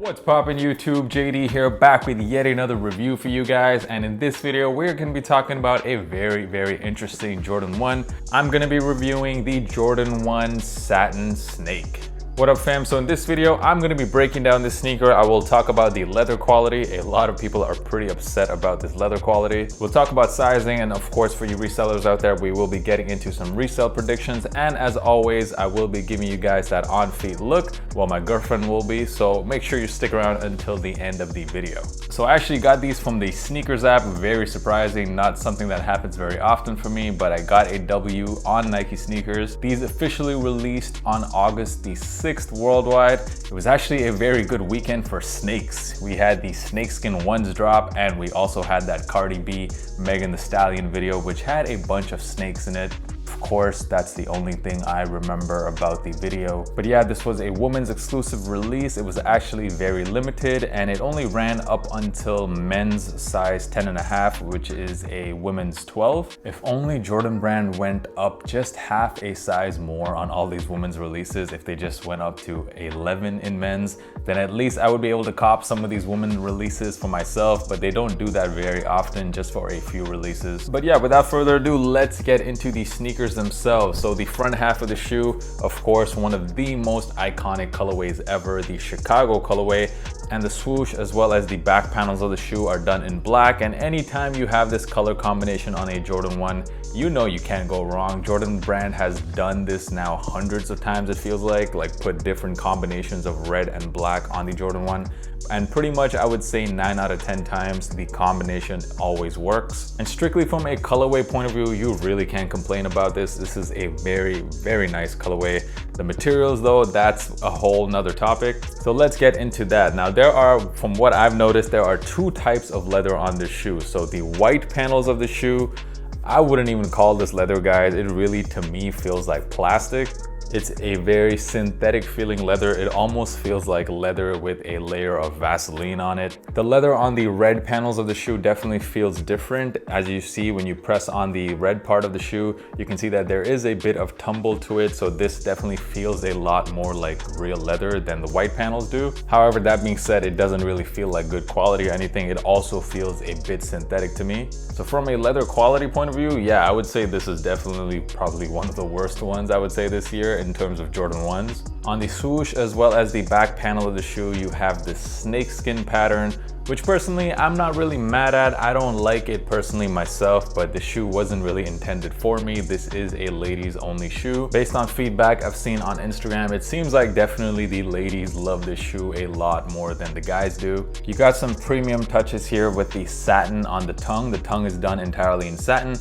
What's poppin' YouTube? JD here, back with yet another review for you guys, and in this video we're going to be talking about a very interesting Jordan 1. I'm going to be reviewing the Jordan 1 Satin Snake. What up fam? So in this video I'm going to be breaking down this sneaker. I will talk about the leather quality. A lot of people are pretty upset about this leather quality. We'll talk about sizing, and of course for you resellers out there we will be getting into some resale predictions, and as always I will be giving you guys that on-feet look. Well, my girlfriend will be, so make sure you stick around until the end of the video. So I actually got these from the sneakers app. Very surprising, not something that happens very often for me, but I got a W on Nike sneakers. These officially released on August the 6th worldwide. It was actually a very good weekend for snakes. We had the snakeskin ones drop, and we also had that Cardi B Megan Thee Stallion video, which had a bunch of snakes in it. Of course, that's the only thing I remember about the video. But yeah, this was a women's exclusive release. It was actually very limited, and it only ran up until men's size 10.5, which is a women's 12. If only Jordan Brand went up just half a size more on all these women's releases, if they just went up to 11 in men's, then at least I would be able to cop some of these women releases for myself, but they don't do that very often, just for a few releases. But yeah, without further ado, let's get into the sneakers themselves. So the front half of the shoe, of course, one of the most iconic colorways ever, the Chicago colorway, and the swoosh as well as the back panels of the shoe are done in black. And anytime you have this color combination on a Jordan 1, you know you can't go wrong. Jordan Brand has done this now hundreds of times, it feels like put different combinations of red and black on the Jordan 1. And pretty much I would say 9 out of 10 times the combination always works. And strictly from a colorway point of view, you really can't complain about this. This is a very nice colorway. The materials though, that's a whole nother topic. So let's get into that. Now there are, from what I've noticed, there are two types of leather on this shoe. So the white panels of the shoe, I wouldn't even call this leather, guys. It really, to me, feels like plastic. It's a very synthetic feeling leather. It almost feels like leather with a layer of Vaseline on it. The leather on the red panels of the shoe definitely feels different. As you see, when you press on the red part of the shoe, you can see that there is a bit of tumble to it. So this definitely feels a lot more like real leather than the white panels do. However, that being said, it doesn't really feel like good quality or anything. It also feels a bit synthetic to me. So from a leather quality point of view, yeah, I would say this is definitely probably one of the worst ones I would say this year in terms of Jordan 1s. On the swoosh as well as the back panel of the shoe, you have this snakeskin pattern, which personally I'm not really mad at. I don't like it personally myself, but the shoe wasn't really intended for me. This is a ladies only shoe. Based on feedback I've seen on Instagram, it seems like definitely the ladies love this shoe a lot more than the guys do. You got some premium touches here with the satin on the tongue. The tongue is done entirely in satin.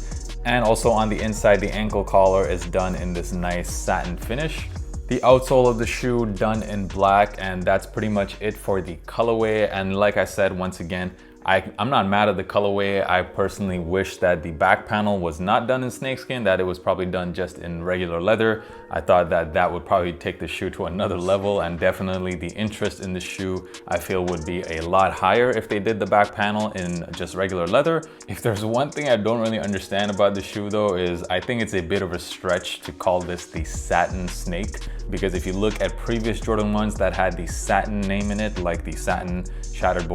And also on the inside, the ankle collar is done in this nice satin finish. The outsole of the shoe done in black, and that's pretty much it for the colorway. And like I said, once again, I'm not mad at the colorway. I personally wish that the back panel was not done in snakeskin, that it was probably done just in regular leather. I thought that that would probably take the shoe to another level, and definitely the interest in the shoe I feel would be a lot higher if they did the back panel in just regular leather. If there's one thing I don't really understand about the shoe though, is I think it's a bit of a stretch to call this the Satin Snake, because if you look at previous Jordan 1s that had the Satin name in it, like the Satin shattered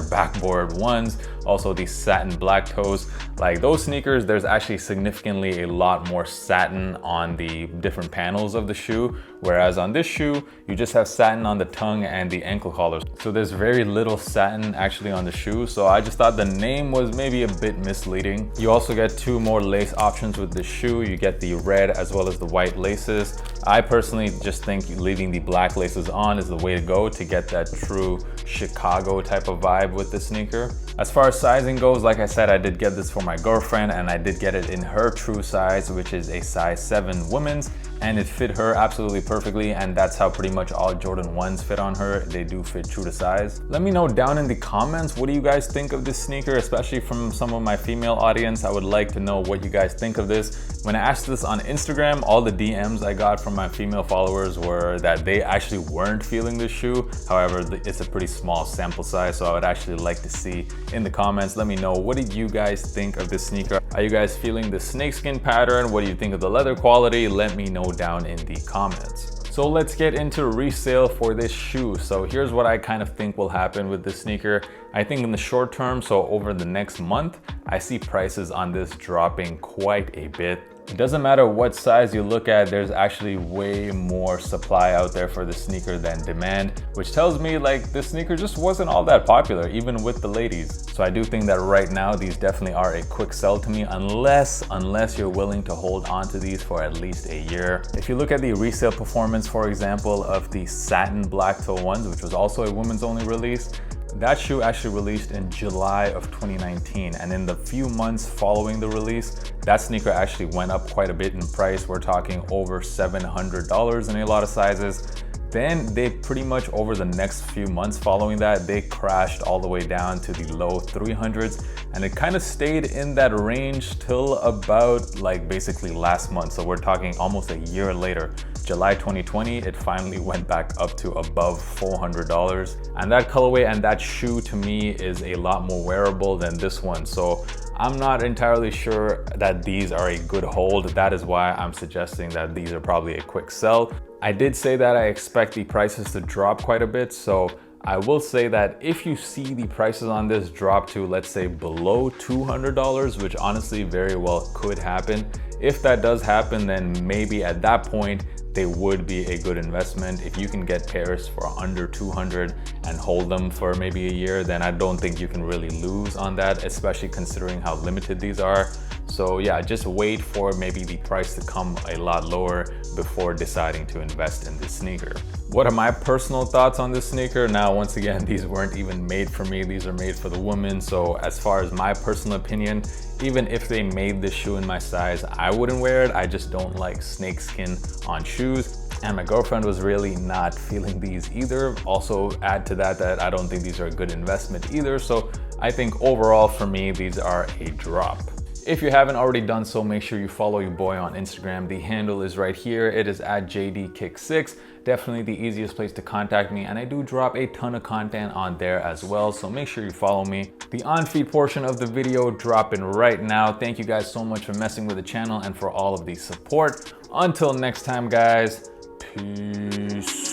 backboard ones, also the satin black toes, like those sneakers, there's actually significantly a lot more satin on the different panels of the shoe, whereas on this shoe you just have satin on the tongue and the ankle collars. So there's very little satin actually on the shoe, so I just thought the name was maybe a bit misleading. You also get two more lace options with the shoe. You get the red as well as the white laces. I personally just think leaving the black laces on is the way to go to get that true Chicago type of vibe with the sneaker. As far as sizing goes, like I said, I did get this for my girlfriend, and I did get it in her true size, which is a size 7 women's, and it fit her absolutely perfectly, and that's how pretty much all Jordan 1s fit on her. They do fit true to size. Let me know down in the comments, what do you guys think of this sneaker, especially from some of my female audience. I would like to know what you guys think of this. When I asked this on Instagram, all the DMs I got from my female followers were that they actually weren't feeling this shoe. However, it's a pretty small sample size, so I would actually like to see in the comments. Let me know, what did you guys think of this sneaker? Are you guys feeling the snakeskin pattern? What do you think of the leather quality? Let me know down in the comments. So let's get into resale for this shoe. So here's what I kind of think will happen with this sneaker. I think in the short term, so over the next month, I see prices on this dropping quite a bit. It doesn't matter what size you look at, there's actually way more supply out there for the sneaker than demand, which tells me like this sneaker just wasn't all that popular, even with the ladies. So I do think that right now, these definitely are a quick sell to me, unless you're willing to hold on to these for at least a year. If you look at the resale performance, for example, of the Satin black toe ones, which was also a women's only release, that shoe actually released in July of 2019, and in the few months following the release, that sneaker actually went up quite a bit in price. We're talking over $700 in a lot of sizes. Then they pretty much over the next few months following that, they crashed all the way down to the low 300s, and it kind of stayed in that range till about like basically last month. So we're talking almost a year later. July 2020, it finally went back up to above $400. And that colorway and that shoe to me is a lot more wearable than this one. So I'm not entirely sure that these are a good hold. That is why I'm suggesting that these are probably a quick sell. I did say that I expect the prices to drop quite a bit. So I will say that if you see the prices on this drop to, let's say, below $200, which honestly very well could happen. If that does happen, then maybe at that point, they would be a good investment. If you can get pairs for under 200 and hold them for maybe a year, then I don't think you can really lose on that, especially considering how limited these are. So yeah, just wait for maybe the price to come a lot lower before deciding to invest in this sneaker. What are my personal thoughts on this sneaker? Now, once again, these weren't even made for me. These are made for the women. So as far as my personal opinion, even if they made this shoe in my size, I wouldn't wear it. I just don't like snakeskin on shoes. And my girlfriend was really not feeling these either. Also add to that I don't think these are a good investment either. So I think overall for me, these are a drop. If you haven't already done so, make sure you follow your boy on Instagram. The handle is right here. It is at JDKick6. Definitely the easiest place to contact me, and I do drop a ton of content on there as well, so make sure you follow me. The on-feed portion of the video dropping right now. Thank you guys so much for messing with the channel and for all of the support. Until next time, guys, peace.